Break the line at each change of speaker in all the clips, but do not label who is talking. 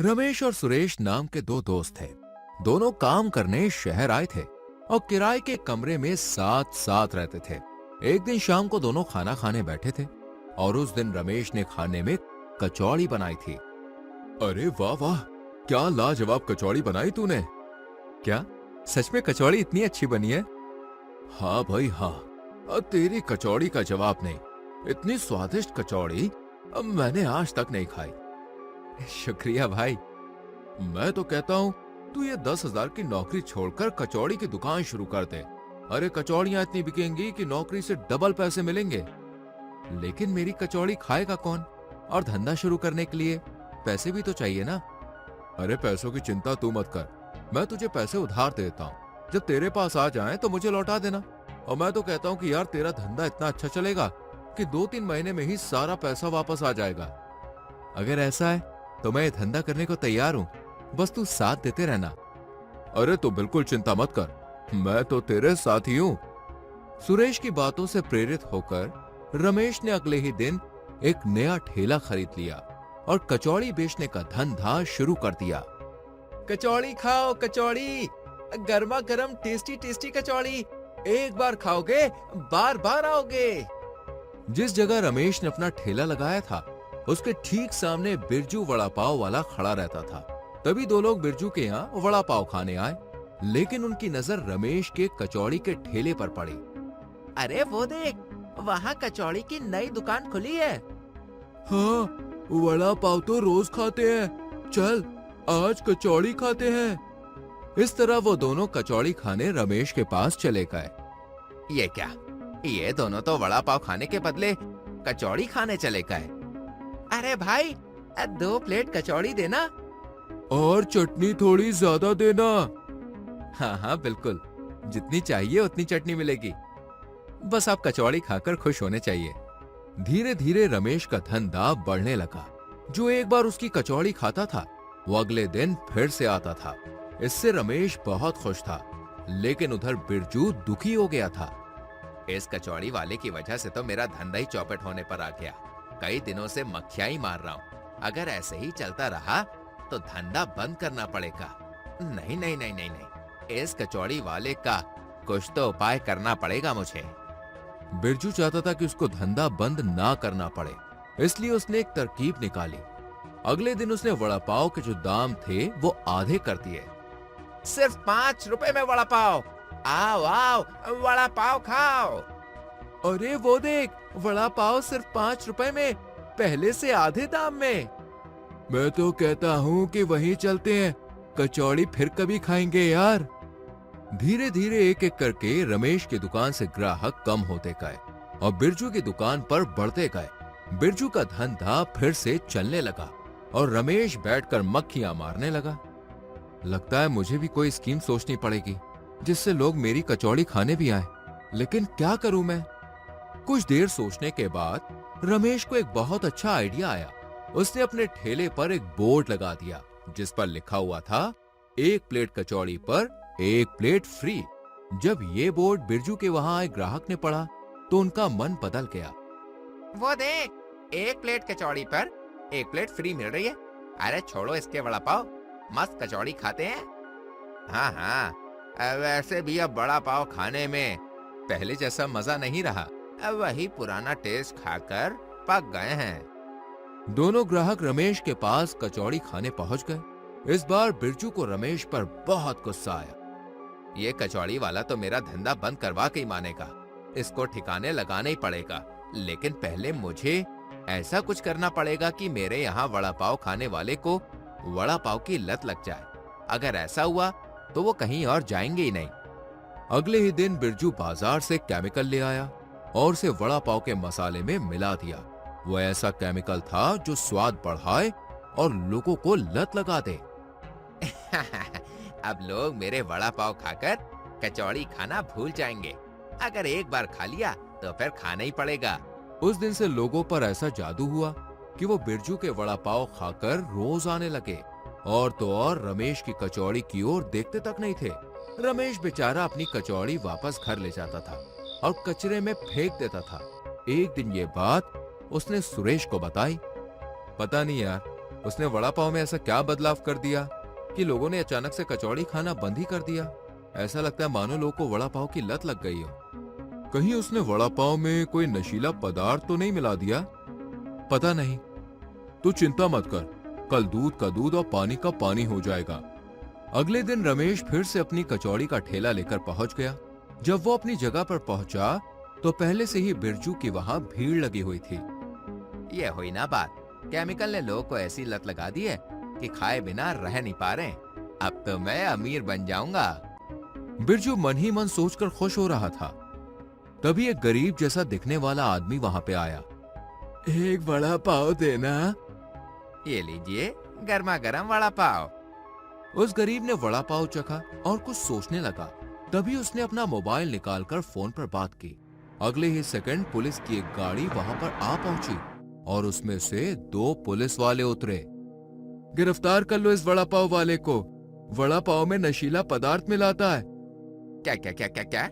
रमेश और सुरेश नाम के दो दोस्त थे। दोनों काम करने शहर आए थे और किराए के कमरे में साथ साथ रहते थे। एक दिन शाम को दोनों खाना खाने बैठे थे और उस दिन रमेश ने खाने में कचौड़ी बनाई थी। अरे वाह वाह, क्या लाजवाब कचौड़ी बनाई तूने। क्या सच में कचौड़ी इतनी अच्छी बनी है? हाँ भाई हाँ, तेरी कचौड़ी का जवाब नहीं। इतनी स्वादिष्ट कचौड़ी मैंने आज तक नहीं खाई। शुक्रिया भाई। मैं तो कहता हूँ तू ये 10,000 की नौकरी छोड़कर कचौड़ी की दुकान शुरू कर दे। अरे कचौड़ियां इतनी बिकेंगी कि नौकरी से डबल पैसे मिलेंगे। लेकिन मेरी कचौड़ी खाएगा कौन? और धंधा शुरू करने के लिए पैसे भी तो चाहिए ना। अरे पैसों की चिंता तू मत कर, मैं तुझे पैसे उधार देता हूँ। जब तेरे पास आ जाएं तो मुझे लौटा देना। और मैं तो कहता हूँ कि यार तेरा धंधा इतना अच्छा चलेगा कि 2-3 महीने में ही सारा पैसा वापस आ जाएगा। अगर ऐसा है तो मैं ये धंधा करने को तैयार हूँ, बस तू साथ देते रहना। अरे तो बिल्कुल चिंता मत कर, मैं तो तेरे साथ ही हूँ। सुरेश की बातों से प्रेरित होकर रमेश ने अगले ही दिन एक नया ठेला खरीद लिया और कचौड़ी बेचने का धंधा शुरू कर दिया। कचौड़ी खाओ कचौड़ी, गर्मा गर्म टेस्टी टेस्टी कचौड़ी, एक बार खाओगे बार बार आओगे। जिस जगह रमेश ने अपना ठेला लगाया था उसके ठीक सामने बिरजू वड़ा पाव वाला खड़ा रहता था। तभी दो लोग बिरजू के यहाँ वड़ा पाव खाने आए, लेकिन उनकी नजर रमेश के कचौड़ी के ठेले पर पड़ी। अरे वो देख, वहाँ कचौड़ी की नई दुकान खुली है। हाँ, वड़ा पाव तो रोज खाते हैं, चल आज कचौड़ी खाते हैं। इस तरह वो दोनों कचौड़ी खाने रमेश के पास चले गए। ये क्या, ये दोनों तो वड़ा पाव खाने के बदले कचौड़ी खाने चले गए। अरे भाई 2 प्लेट कचौड़ी देना और चटनी थोड़ी ज्यादा देना। हाँ हाँ बिल्कुल, जितनी चाहिए उतनी चटनी मिलेगी, बस आप कचौड़ी खाकर खुश होने चाहिए। धीरे धीरे रमेश का धंधा बढ़ने लगा। जो एक बार उसकी कचौड़ी खाता था वो अगले दिन फिर से आता था। इससे रमेश बहुत खुश था, लेकिन उधर बिरजू दुखी हो गया था। इस कचौड़ी वाले की वजह से तो मेरा धंधा ही चौपट होने पर आ गया। कई दिनों से मक्खियां ही मार रहा हूँ। अगर ऐसे ही चलता रहा तो धंधा बंद करना पड़ेगा। नहीं नहीं नहीं नहीं नहीं, इस कचौड़ी वाले का कुछ तो उपाय करना पड़ेगा मुझे। बिरजू चाहता था कि उसको धंधा बंद ना करना पड़े, इसलिए उसने एक तरकीब निकाली। अगले दिन उसने वड़ा पाव के जो दाम थे वो आधे कर दिए। सिर्फ 5 रुपए में वड़ा पाव, आओ आओ वड़ा पाव खाओ। अरे वो देख, वड़ा पाव सिर्फ 5 रुपए में, पहले से आधे दाम में। मैं तो कहता हूँ कि वहीं चलते हैं, कचौड़ी फिर कभी खाएंगे यार। धीरे धीरे एक एक करके रमेश की दुकान से ग्राहक कम होते गए और बिरजू की दुकान पर बढ़ते गए। बिरजू का धंधा फिर से चलने लगा और रमेश बैठकर मक्खियां मारने लगा। लगता है मुझे भी कोई स्कीम सोचनी पड़ेगी जिससे लोग मेरी कचौड़ी खाने भी आए, लेकिन क्या करूं मैं? कुछ देर सोचने के बाद रमेश को एक बहुत अच्छा आइडिया आया। उसने अपने ठेले पर एक बोर्ड लगा दिया जिस पर लिखा हुआ था 1 प्लेट कचौड़ी पर 1 प्लेट फ्री। जब ये बोर्ड बिरजू के वहां आए ग्राहक ने पढ़ा तो उनका मन बदल गया। वो देख, 1 प्लेट कचौड़ी पर 1 प्लेट फ्री मिल रही है। अरे छोड़ो इसके वड़ा पाव, मस्त कचौड़ी खाते हैं। हाँ हाँ, वैसे भी अब बड़ा पाव खाने में पहले जैसा मजा नहीं रहा, वही पुराना टेस्ट खाकर पक गए हैं। दोनों ग्राहक रमेश के पास कचौड़ी खाने पहुंच गए। इस बार बिरजू को रमेश पर बहुत गुस्सा आया। ये कचौड़ी वाला तो मेरा धंधा बंद करवा के ही मानेगा, इसको ठिकाने लगाना ही पड़ेगा। लेकिन पहले मुझे ऐसा कुछ करना पड़ेगा कि मेरे यहाँ वड़ा पाव खाने वाले को वड़ा पाव की लत लग जाए। अगर ऐसा हुआ तो वो कहीं और जाएंगे ही नहीं। अगले ही दिन बिरजू बाजार से केमिकल ले आया और उसे वड़ा पाव के मसाले में मिला दिया। वो ऐसा केमिकल था जो स्वाद बढ़ाए और लोगों को लत लगा दे। अब लोग मेरे वड़ा पाव खाकर कचौड़ी खाना भूल जाएंगे। अगर एक बार खा लिया तो फिर खाना ही पड़ेगा। उस दिन से लोगों पर ऐसा जादू हुआ कि वो बिरजू के वड़ा पाव खाकर रोज आने लगे। और तो और रमेश की कचौड़ी की ओर देखते तक नहीं थे। रमेश बेचारा अपनी कचौड़ी वापस घर ले जाता था और कचरे में फेंक देता था। एक दिन ये बात उसने सुरेश को बताई। पता नहीं यार, उसने वड़ा पाव में ऐसा क्या बदलाव कर दिया कि लोगों ने अचानक से कचौड़ी खाना बंद ही कर दिया। ऐसा लगता है मानो लोगों को वड़ा पाव की लत लग गई हो। कहीं उसने वड़ा पाव में कोई नशीला पदार्थ तो नहीं मिला दिया? पता नहीं। तू चिंता मत कर, कल दूध का दूध और पानी का पानी हो जाएगा। अगले दिन रमेश फिर से अपनी कचौड़ी का ठेला लेकर पहुंच गया। जब वो अपनी जगह पर पहुंचा तो पहले से ही बिरजू की वहां भीड़ लगी हुई थी। ये हुई ना बात, केमिकल ने लोगों को ऐसी लत लगा दी है कि खाए बिना रह नहीं पा रहे। अब तो मैं अमीर बन जाऊंगा। बिरजू मन ही मन सोचकर खुश हो रहा था। तभी एक गरीब जैसा दिखने वाला आदमी वहां पे आया। एक वड़ा पाव देना। ये लीजिए गर्मा गर्म वड़ा पाव। उस गरीब ने वड़ा पाव चखा और कुछ सोचने लगा। तभी उसने अपना मोबाइल निकालकर फोन पर बात की। अगले ही सेकंड पुलिस की एक गाड़ी वहां पर आ पहुंची और उसमें से 2 पुलिस वाले उतरे। गिरफ्तार कर लो इस वड़ा पाव वाले को, वड़ा पाव में नशीला पदार्थ मिलाता है। क्या क्या क्या क्या क्या?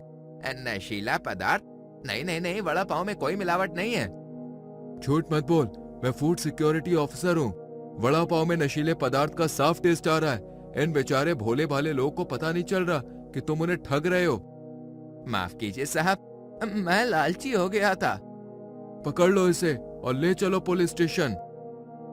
नशीला पदार्थ? नहीं नहीं नहीं, वड़ा पाव में कोई मिलावट नहीं है। झूठ मत बोल, मैं फूड सिक्योरिटी ऑफिसर हूँ। वड़ा पाव में नशीले पदार्थ का साफ टेस्ट आ रहा है। इन बेचारे भोले भाले लोगों को पता नहीं चल रहा कि तुम उन्हें ठग रहे हो। माफ कीजिए साहब, मैं लालची हो गया था। पकड़ लो इसे और ले चलो पुलिस स्टेशन।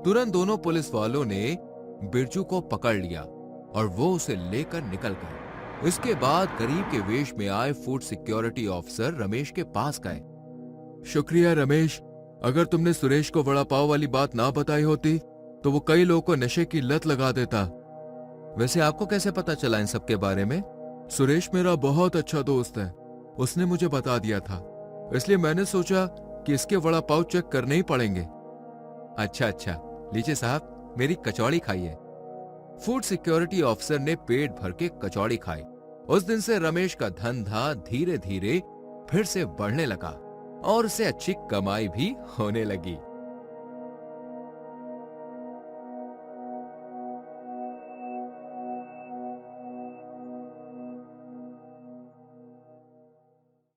तुरंत दोनों पुलिस वालों ने बिरजू को पकड़ लिया और वो उसे लेकर निकल गए। इसके बाद गरीब के वेश में आए फूड सिक्योरिटी ऑफिसर रमेश के पास गए। शुक्रिया रमेश, अगर तुमने सुरेश को वड़ा पाव वाली बात ना बताई होती तो वो कई लोगों को नशे की लत लगा देता। वैसे आपको कैसे पता चला इन सब के बारे में? सुरेश मेरा बहुत अच्छा दोस्त है, उसने मुझे बता दिया था, इसलिए मैंने सोचा कि इसके वड़ा पाव चेक करने ही पड़ेंगे। अच्छा अच्छा, लीजिए साहब, मेरी कचौड़ी खाइए। फूड सिक्योरिटी ऑफिसर ने पेट भर के कचौड़ी खाई। उस दिन से रमेश का धंधा धीरे धीरे फिर से बढ़ने लगा और उसे अच्छी कमाई भी होने लगी।